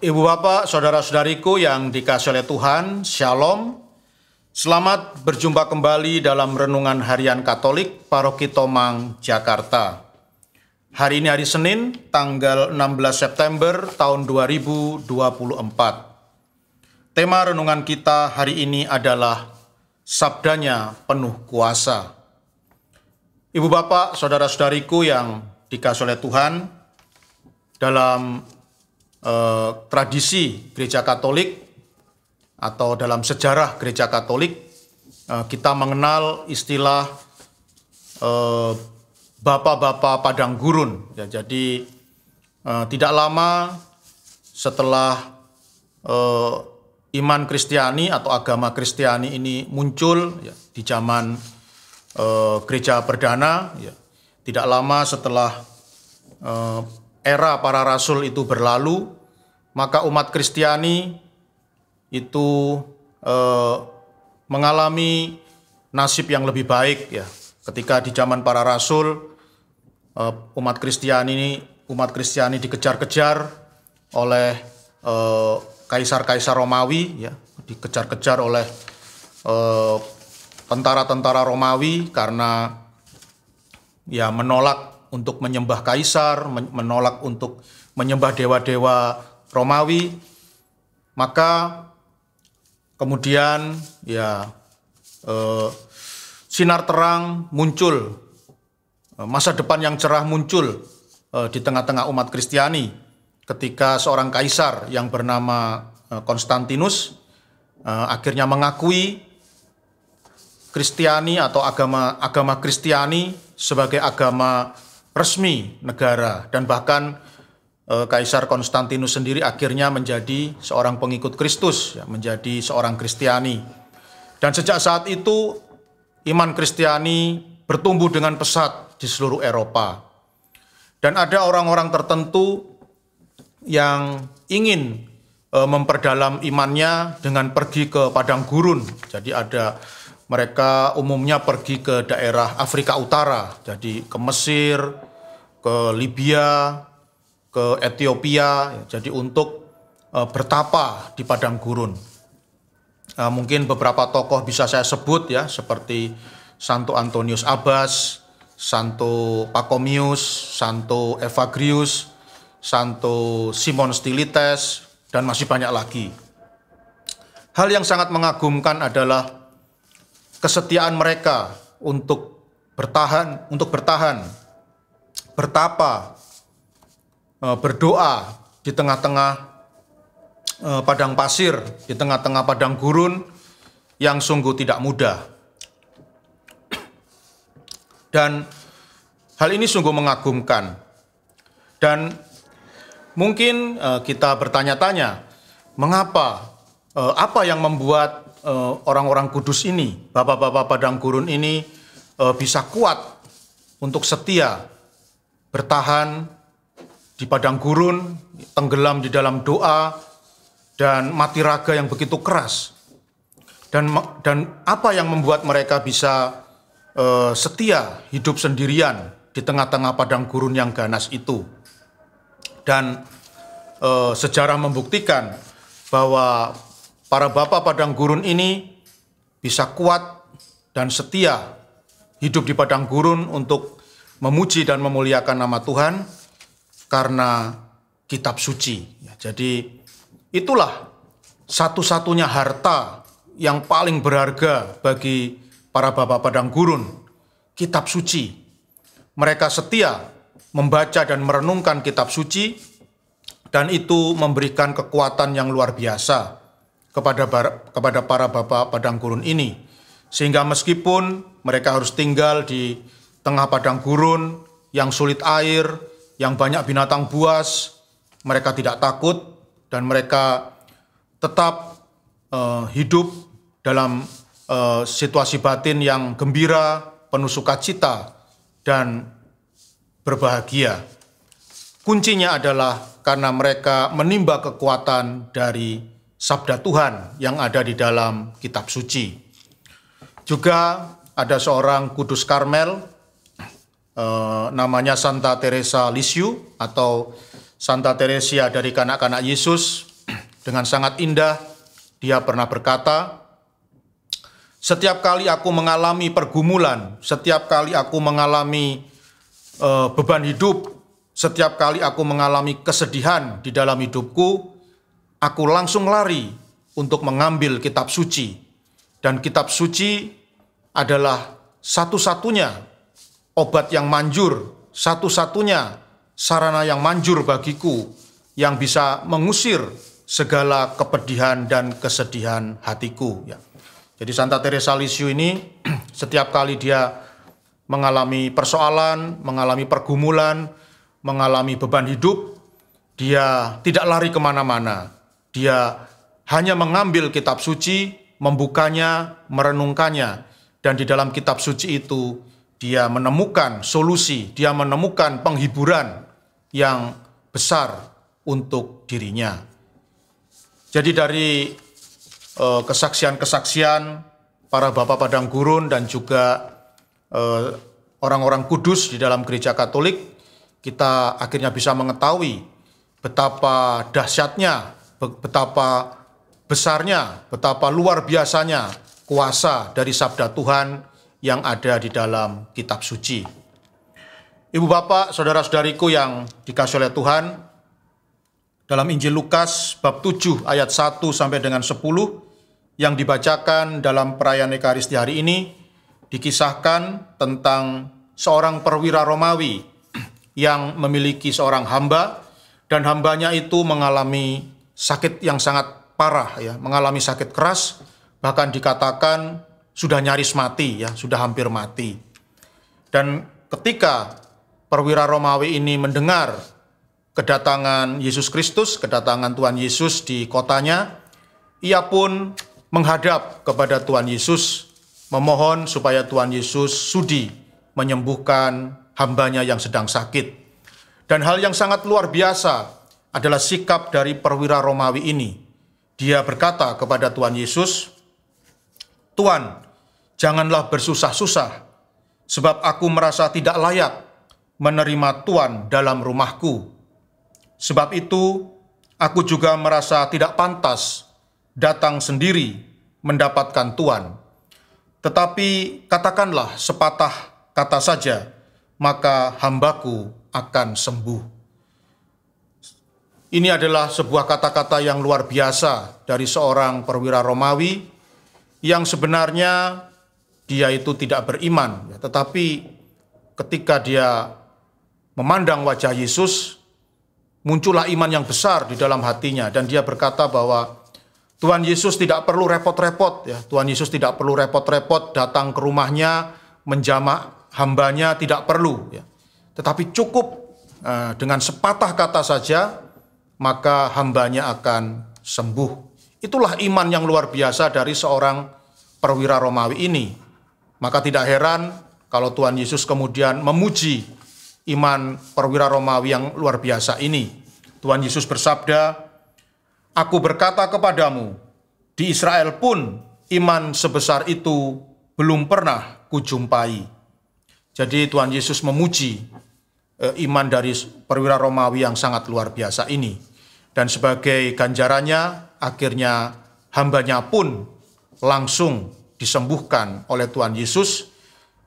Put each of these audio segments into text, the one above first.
Ibu bapak, saudara-saudariku yang dikasihi oleh Tuhan, Shalom. Selamat berjumpa kembali dalam Renungan Harian Katolik Paroki Tomang, Jakarta. Hari ini hari Senin, tanggal 16 September tahun 2024. Tema renungan kita hari ini adalah Sabdanya Penuh Kuasa. Ibu bapak, saudara-saudariku yang dikasihi oleh Tuhan, dalam tradisi Gereja Katolik atau dalam sejarah Gereja Katolik, kita mengenal istilah Bapak-Bapak Padang Gurun. Ya, jadi tidak lama setelah iman Kristiani atau agama Kristiani ini muncul ya, di zaman Gereja Perdana, ya, tidak lama setelah era para rasul itu berlalu, maka umat Kristiani itu mengalami nasib yang lebih baik ya. Ketika di zaman para rasul, umat Kristiani dikejar-kejar oleh kaisar-kaisar Romawi ya, dikejar-kejar oleh tentara-tentara Romawi karena ya menolak untuk menyembah kaisar, menolak untuk menyembah dewa-dewa Romawi. Maka kemudian ya sinar terang muncul, masa depan yang cerah muncul di tengah-tengah umat Kristiani ketika seorang kaisar yang bernama Konstantinus akhirnya mengakui Kristiani atau agama Kristiani sebagai agama resmi negara, dan bahkan Kaisar Konstantinus sendiri akhirnya menjadi seorang pengikut Kristus, ya, menjadi seorang Kristiani. Dan sejak saat itu iman Kristiani bertumbuh dengan pesat di seluruh Eropa. Dan ada orang-orang tertentu yang ingin memperdalam imannya dengan pergi ke padang gurun. Jadi mereka umumnya pergi ke daerah Afrika Utara, jadi ke Mesir, ke Libya, ke Ethiopia, jadi untuk bertapa di padang gurun. Mungkin beberapa tokoh bisa saya sebut ya, seperti Santo Antonius Abbas, Santo Pachomius, Santo Evagrius, Santo Simon Stylites, dan masih banyak lagi. Hal yang sangat mengagumkan adalah kesetiaan mereka untuk bertahan, bertapa, berdoa di tengah-tengah padang pasir, di tengah-tengah padang gurun yang sungguh tidak mudah. Dan hal ini sungguh mengagumkan. Dan mungkin kita bertanya-tanya, mengapa, apa yang membuat orang-orang kudus ini, bapak-bapak padang gurun ini bisa kuat untuk setia bertahan di padang gurun, tenggelam di dalam doa dan mati raga yang begitu keras. Dan apa yang membuat mereka bisa setia hidup sendirian di tengah-tengah padang gurun yang ganas itu. Dan sejarah membuktikan bahwa para bapak padang gurun ini bisa kuat dan setia hidup di padang gurun untuk memuji dan memuliakan nama Tuhan karena kitab suci. Jadi itulah satu-satunya harta yang paling berharga bagi para bapak padang gurun, kitab suci. Mereka setia membaca dan merenungkan kitab suci, dan itu memberikan kekuatan yang luar biasa kepada para bapak padang gurun ini. Sehingga meskipun mereka harus tinggal di tengah padang gurun yang sulit air, yang banyak binatang buas, mereka tidak takut dan mereka tetap hidup dalam situasi batin yang gembira, penuh sukacita dan berbahagia. Kuncinya adalah karena mereka menimba kekuatan dari sabda Tuhan yang ada di dalam kitab suci. Juga ada seorang kudus Karmel, namanya Santa Teresa Lisieux atau Santa Teresia dari kanak-kanak Yesus. Dengan sangat indah, dia pernah berkata, setiap kali aku mengalami pergumulan, setiap kali aku mengalami beban hidup, setiap kali aku mengalami kesedihan di dalam hidupku, aku langsung lari untuk mengambil kitab suci. Dan kitab suci adalah satu-satunya obat yang manjur, satu-satunya sarana yang manjur bagiku yang bisa mengusir segala kepedihan dan kesedihan hatiku. Ya. Jadi Santa Teresa Lisieux ini setiap kali dia mengalami persoalan, mengalami pergumulan, mengalami beban hidup, dia tidak lari kemana-mana. Dia hanya mengambil kitab suci, membukanya, merenungkannya, dan di dalam kitab suci itu dia menemukan solusi, dia menemukan penghiburan yang besar untuk dirinya. Jadi dari kesaksian-kesaksian para Bapak Padang Gurun dan juga orang-orang kudus di dalam gereja Katolik, kita akhirnya bisa mengetahui betapa dahsyatnya, betapa besarnya, betapa luar biasanya kuasa dari sabda Tuhan yang ada di dalam kitab suci. Ibu bapak, saudara-saudariku yang dikasihi oleh Tuhan, dalam Injil Lukas bab 7 ayat 1 sampai dengan 10 yang dibacakan dalam perayaan Ekaristi hari ini, dikisahkan tentang seorang perwira Romawi yang memiliki seorang hamba, dan hambanya itu mengalami sakit yang sangat parah, ya, mengalami sakit keras, bahkan dikatakan sudah nyaris mati, ya, sudah hampir mati. Dan ketika perwira Romawi ini mendengar kedatangan Yesus Kristus, kedatangan Tuhan Yesus di kotanya, ia pun menghadap kepada Tuhan Yesus, memohon supaya Tuhan Yesus sudi menyembuhkan hambanya yang sedang sakit. Dan hal yang sangat luar biasa adalah sikap dari perwira Romawi ini. Dia berkata kepada Tuhan Yesus, Tuhan, janganlah bersusah-susah, sebab aku merasa tidak layak menerima Tuhan dalam rumahku. Sebab itu, aku juga merasa tidak pantas datang sendiri mendapatkan Tuhan. Tetapi katakanlah sepatah kata saja, maka hambaku akan sembuh. Ini adalah sebuah kata-kata yang luar biasa dari seorang perwira Romawi yang sebenarnya dia itu tidak beriman, tetapi ketika dia memandang wajah Yesus, muncullah iman yang besar di dalam hatinya, dan dia berkata bahwa Tuhan Yesus tidak perlu repot-repot, ya. Tuhan Yesus tidak perlu repot-repot datang ke rumahnya, menjamak hambanya, tidak perlu, ya. Tetapi cukup dengan sepatah kata saja, maka hambanya akan sembuh. Itulah iman yang luar biasa dari seorang perwira Romawi ini. Maka tidak heran kalau Tuhan Yesus kemudian memuji iman perwira Romawi yang luar biasa ini. Tuhan Yesus bersabda, aku berkata kepadamu, di Israel pun iman sebesar itu belum pernah kujumpai. Jadi Tuhan Yesus memuji iman dari perwira Romawi yang sangat luar biasa ini. Dan sebagai ganjarannya, akhirnya hambanya pun langsung disembuhkan oleh Tuhan Yesus.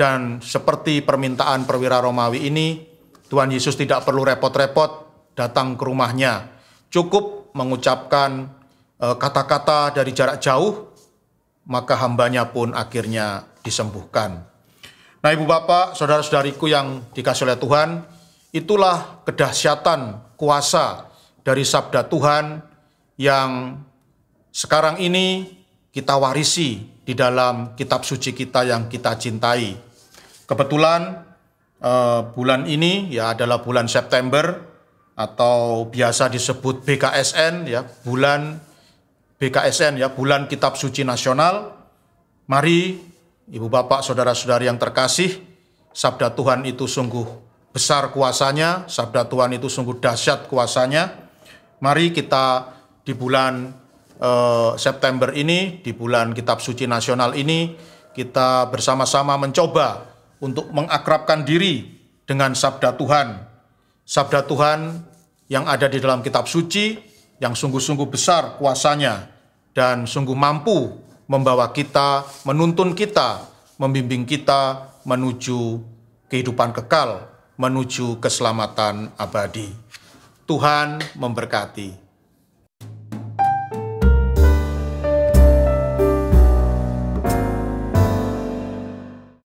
Dan seperti permintaan perwira Romawi ini, Tuhan Yesus tidak perlu repot-repot datang ke rumahnya. Cukup mengucapkan kata-kata dari jarak jauh, maka hambanya pun akhirnya disembuhkan. Nah, ibu bapak, saudara-saudariku yang dikasihi oleh Tuhan, itulah kedahsyatan kuasa dari sabda Tuhan yang sekarang ini kita warisi di dalam kitab suci kita yang kita cintai. Kebetulan bulan ini ya adalah bulan September atau biasa disebut BKSN, ya, bulan BKSN, ya, bulan Kitab Suci Nasional. Mari ibu bapak, saudara-saudari yang terkasih, sabda Tuhan itu sungguh besar kuasanya, sabda Tuhan itu sungguh dahsyat kuasanya. Mari kita di bulan September ini, di bulan Kitab Suci Nasional ini, kita bersama-sama mencoba untuk mengakrabkan diri dengan sabda Tuhan. Sabda Tuhan yang ada di dalam kitab suci yang sungguh-sungguh besar kuasanya dan sungguh mampu membawa kita, menuntun kita, membimbing kita menuju kehidupan kekal, menuju keselamatan abadi. Tuhan memberkati.